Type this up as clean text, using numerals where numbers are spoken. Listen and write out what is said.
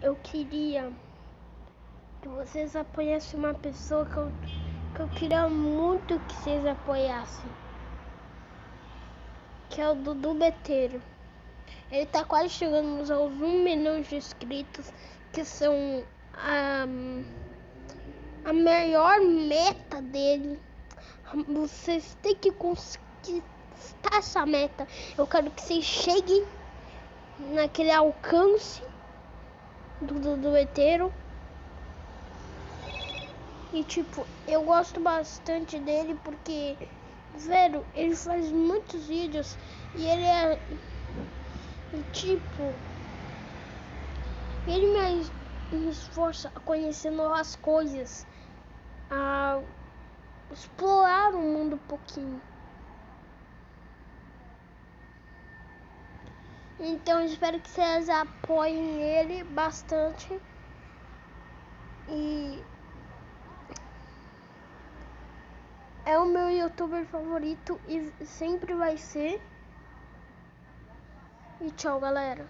eu queria que vocês apoiassem uma pessoa que eu queria muito que vocês apoiassem, que é o Dudu Beteiro. Ele tá quase chegando aos 1 milhão de inscritos, que são a maior meta dele. Vocês têm que conquistar essa meta. Eu quero que vocês cheguem naquele alcance do Dudu Beteiro. E tipo, eu gosto bastante dele porque, velho, ele faz muitos vídeos e ele é tipo, ele me esforça a conhecer novas coisas, a explorar o mundo um pouquinho. Então espero que vocês apoiem ele bastante. E é o meu youtuber favorito e sempre vai ser. E tchau, galera.